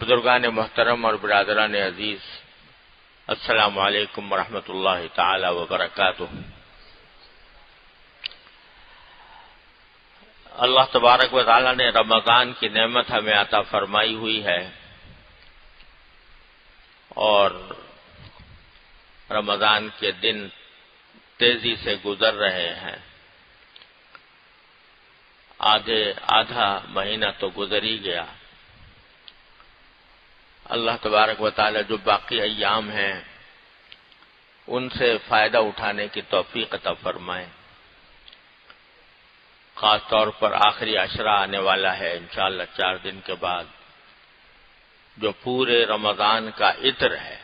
بزرگان محترم اور برادران عزیز، السلام علیکم ورحمۃ اللہ تعالی وبرکاتہ۔ اللہ تبارک و تعالی نے رمضان کی نعمت ہمیں عطا فرمائی ہوئی ہے، اور رمضان کے دن تیزی سے گزر رہے ہیں۔ آدھا مہینہ تو گزر ہی گیا۔ اللہ تبارک و تعالی جو باقی ایام ہیں ان سے فائدہ اٹھانے کی توفیق عطا فرمائے۔ خاص طور پر آخری عشرہ آنے والا ہے انشاءاللہ 4 دن کے بعد، جو پورے رمضان کا عطر ہے۔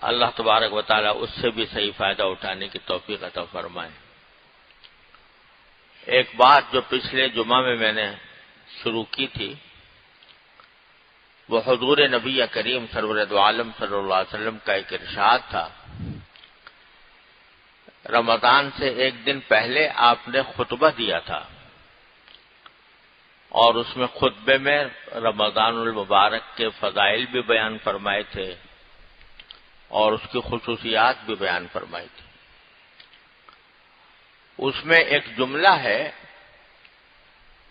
اللہ تبارک و تعالی اس سے بھی صحیح فائدہ اٹھانے کی توفیق عطا فرمائے۔ ایک بات جو پچھلے جمعہ میں نے شروع کی تھی، وہ حضور نبی کریم سرور دو عالم صلی اللہ علیہ وسلم کا ایک ارشاد تھا۔ رمضان سے ایک دن پہلے آپ نے خطبہ دیا تھا، اور اس میں خطبے میں رمضان المبارک کے فضائل بھی بیان فرمائے تھے اور اس کی خصوصیات بھی بیان فرمائی تھی۔ اس میں ایک جملہ ہے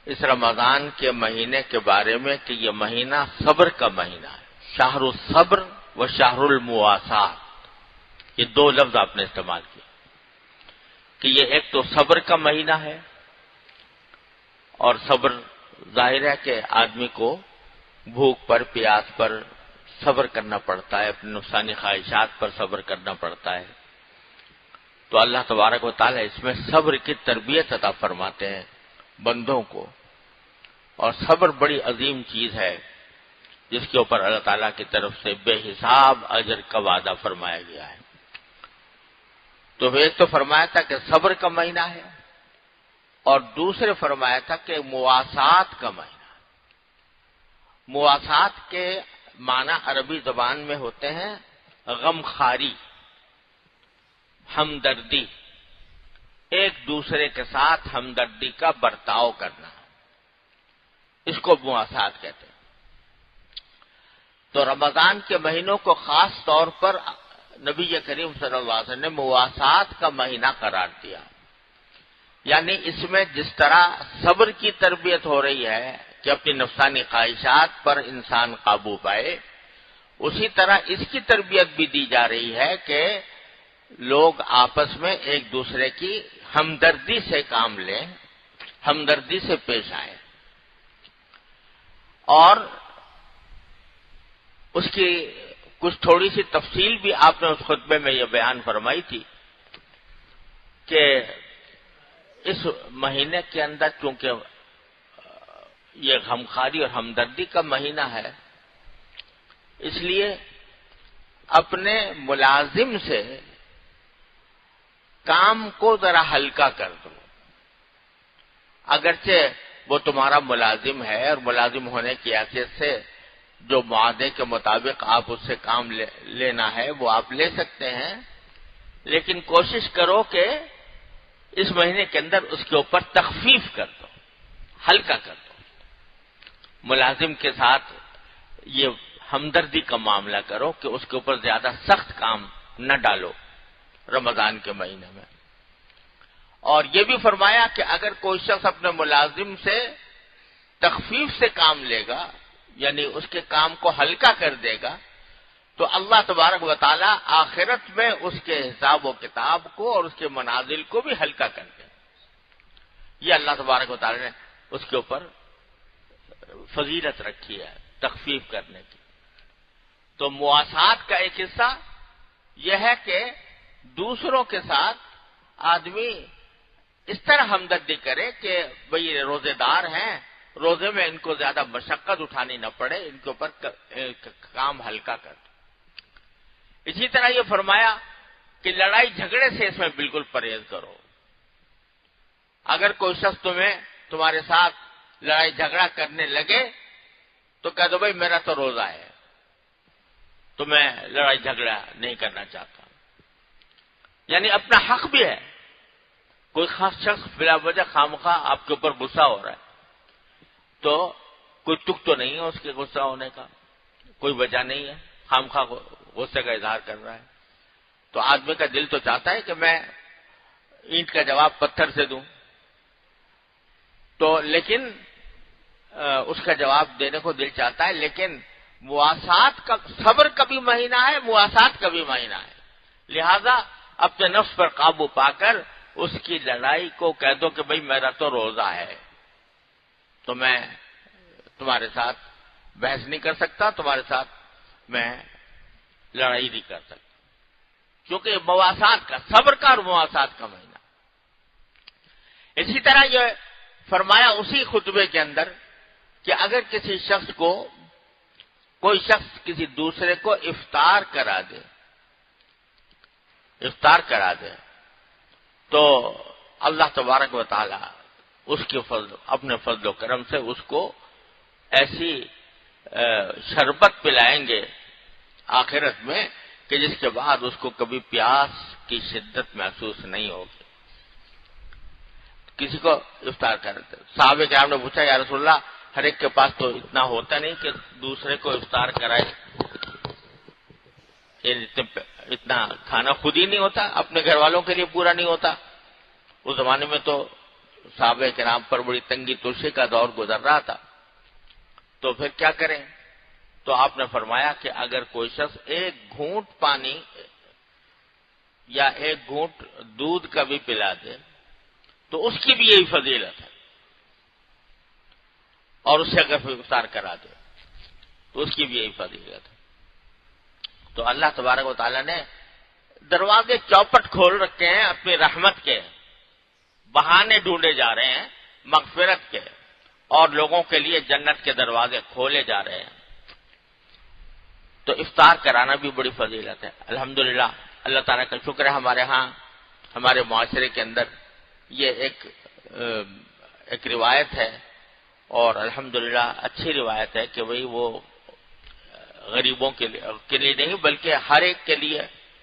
اس رمضان کے مہینے کے بارے میں کہ یہ مہینہ صبر کا مہینہ ہے۔ شہر الصبر و شہر المواسات، یہ 2 لفظ آپ نے استعمال کیے کہ یہ ایک تو صبر کا مہینہ ہے، اور صبر ظاہر ہے کہ آدمی کو بھوک پر، پیاس پر صبر کرنا پڑتا ہے، اپنی نفسانی خواہشات پر صبر کرنا پڑتا ہے۔ تو اللہ تبارک و تعالی اس میں صبر کی تربیت عطا فرماتے ہیں بندوں کو، اور صبر بڑی عظیم چیز ہے جس کے اوپر اللہ تعالیٰ کی طرف سے بے حساب اجر کا وعدہ فرمایا گیا ہے۔ تو ایک تو فرمایا تھا کہ صبر کا مہینہ ہے، اور دوسرے فرمایا تھا کہ مواسات کا مہینہ۔ مواسات کے معنی عربی زبان میں ہوتے ہیں غم خاری، ہمدردی، ایک دوسرے کے ساتھ ہمدردی کا برتاؤ کرنا، اس کو مواسات کہتے ہیں۔ تو رمضان کے مہینوں کو خاص طور پر نبی کریم صلی اللہ علیہ وسلم نے مواسات کا مہینہ قرار دیا، یعنی اس میں جس طرح صبر کی تربیت ہو رہی ہے کہ اپنی نفسانی خواہشات پر انسان قابو پائے، اسی طرح اس کی تربیت بھی دی جا رہی ہے کہ لوگ آپس میں ایک دوسرے کی ہمدردی سے کام لیں، ہمدردی سے پیش آئیں۔ اور اس کی کچھ تھوڑی سی تفصیل بھی آپ نے اس خطبے میں یہ بیان فرمائی تھی کہ اس مہینے کے اندر چونکہ یہ غمخواری اور ہمدردی کا مہینہ ہے، اس لیے اپنے ملازم سے کام کو ذرا ہلکا کر دو۔ اگرچہ وہ تمہارا ملازم ہے اور ملازم ہونے کی حیثیت سے جو معاہدے کے مطابق آپ اس سے کام لینا ہے وہ آپ لے سکتے ہیں، لیکن کوشش کرو کہ اس مہینے کے اندر اس کے اوپر تخفیف کر دو، ہلکا کر دو۔ ملازم کے ساتھ یہ ہمدردی کا معاملہ کرو کہ اس کے اوپر زیادہ سخت کام نہ ڈالو رمضان کے مہینے میں۔ اور یہ بھی فرمایا کہ اگر کوئی شخص اپنے ملازم سے تخفیف سے کام لے گا، یعنی اس کے کام کو ہلکا کر دے گا، تو اللہ تبارک و تعالی آخرت میں اس کے حساب و کتاب کو اور اس کے منازل کو بھی ہلکا کر دے گا۔ یہ اللہ تبارک و تعالی نے اس کے اوپر فضیلت رکھی ہے تخفیف کرنے کی۔ تو مواسات کا ایک حصہ یہ ہے کہ دوسروں کے ساتھ آدمی اس طرح ہمدردی کرے کہ بھئی روزے دار ہیں، روزے میں ان کو زیادہ مشقت اٹھانی نہ پڑے، ان کے اوپر کام ہلکا کر دو۔ اسی طرح یہ فرمایا کہ لڑائی جھگڑے سے اس میں بالکل پرہیز کرو۔ اگر کوئی شخص تمہارے ساتھ لڑائی جھگڑا کرنے لگے تو کہہ دو بھائی میرا تو روزہ ہے، تو میں لڑائی جھگڑا نہیں کرنا چاہتا۔ یعنی اپنا حق بھی ہے۔ کوئی خاص شخص بلا وجہ خامخواہ آپ کے اوپر غصہ ہو رہا ہے تو کوئی تک تو نہیں ہے اس کے غصہ ہونے کا، کوئی وجہ نہیں ہے، خامخواہ غصے کا اظہار کر رہا ہے۔ تو آدمی کا دل تو چاہتا ہے کہ میں اینٹ کا جواب پتھر سے دوں، تو لیکن اس کا جواب دینے کو دل چاہتا ہے، لیکن مواسات کا، صبر کا بھی مہینہ ہے، مواسات کا بھی مہینہ ہے، لہذا اپنے نفس پر قابو پا کر اس کی لڑائی کو کہہ دو کہ بھئی میرا تو روزہ ہے، تو میں تمہارے ساتھ بحث نہیں کر سکتا، تمہارے ساتھ میں لڑائی نہیں کر سکتا، کیونکہ مواسات کا، صبر کا اور مواسات کا مہینہ۔ اسی طرح یہ فرمایا اسی خطبے کے اندر کہ اگر کسی شخص کو، کوئی شخص کسی دوسرے کو افطار کرا دے تو اللہ تبارک و تعالی اس کے فضل، اپنے فضل و کرم سے اس کو ایسی شربت پلائیں گے آخرت میں کہ جس کے بعد اس کو کبھی پیاس کی شدت محسوس نہیں ہوگی۔ کسی کو افطار کرتے، صحابہ کرام نے پوچھا یا رسول اللہ، ہر ایک کے پاس تو اتنا ہوتا نہیں کہ دوسرے کو افطار کرائے، اتنا کھانا خود ہی نہیں ہوتا، اپنے گھر والوں کے لیے پورا نہیں ہوتا۔ اس زمانے میں تو صحابہ کرام پر بڑی تنگی ترشی کا دور گزر رہا تھا، تو پھر کیا کریں؟ تو آپ نے فرمایا کہ اگر کوئی شخص ایک گھونٹ پانی یا ایک گھونٹ دودھ کا بھی پلا دے تو اس کی بھی یہی فضیلت ہے، اور اس سے اگر افطار کرا دے تو اس کی بھی یہی فضیلت ہے۔ تو اللہ تبارک و تعالیٰ نے دروازے چوپٹ کھول رکھے ہیں اپنی رحمت کے، بہانے ڈھونڈے جا رہے ہیں مغفرت کے، اور لوگوں کے لیے جنت کے دروازے کھولے جا رہے ہیں۔ تو افطار کرانا بھی بڑی فضیلت ہے۔ الحمدللہ، اللہ تعالیٰ کا شکر ہے، ہمارے ہاں، ہمارے معاشرے کے اندر یہ ایک روایت ہے، اور الحمدللہ اچھی روایت ہے کہ وہی وہ غریبوں کے لیے نہیں بلکہ ہر ایک کے لیے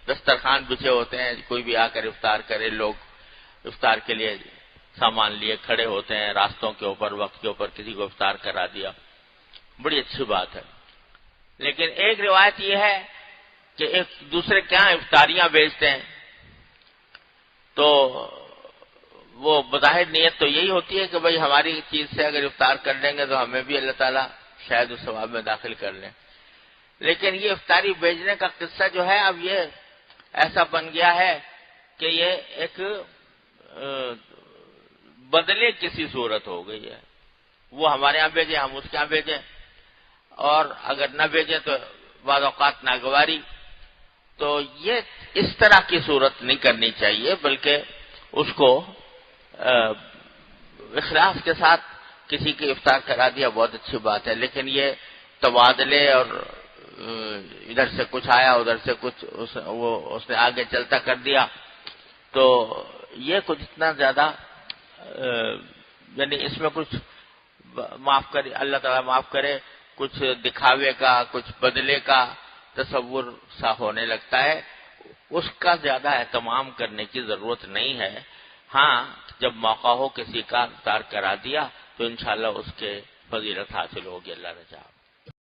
دسترخوان بچھے ہوتے ہیں، کوئی بھی آ کر افطار کرے، لوگ افطار کے لیے سامان لیے کھڑے ہوتے ہیں راستوں کے اوپر، وقت کے اوپر کسی کو افطار کرا دیا، بڑی اچھی بات ہے۔ لیکن ایک روایت یہ ہے کہ ایک دوسرے کے یہاں افطاریاں بیچتے ہیں، تو وہ بظاہر نیت تو یہی ہوتی ہے کہ بھئی ہماری چیز سے اگر افطار کر لیں گے تو ہمیں بھی اللہ تعالیٰ شاید اس ثواب میں داخل کر لیں، لیکن یہ افطاری بیچنے کا قصہ جو ہے اب یہ ایسا بن گیا ہے کہ یہ ایک بدلے کسی صورت ہو گئی ہے، وہ ہمارے ہاں بھیجیں، ہم اس کے ہاں بھیجیں، اور اگر نہ بھیجیں تو بعض اوقات ناگواری۔ تو یہ اس طرح کی صورت نہیں کرنی چاہیے، بلکہ اس کو اخلاص کے ساتھ کسی کی افطار کرا دیا بہت اچھی بات ہے، لیکن یہ تبادلے اور ادھر سے کچھ آیا ادھر سے کچھ اس نے آگے چلتا کر دیا، تو یہ کچھ اتنا زیادہ یعنی اس میں کچھ معاف کرے، اللہ تعالیٰ معاف کرے، کچھ دکھاوے کا، کچھ بدلے کا تصور سا ہونے لگتا ہے، اس کا زیادہ اہتمام کرنے کی ضرورت نہیں ہے۔ ہاں، جب موقع ہو کسی کا افطار کرا دیا تو انشاءاللہ اس کے فضیلت حاصل ہوگی، اللہ نے چاہا۔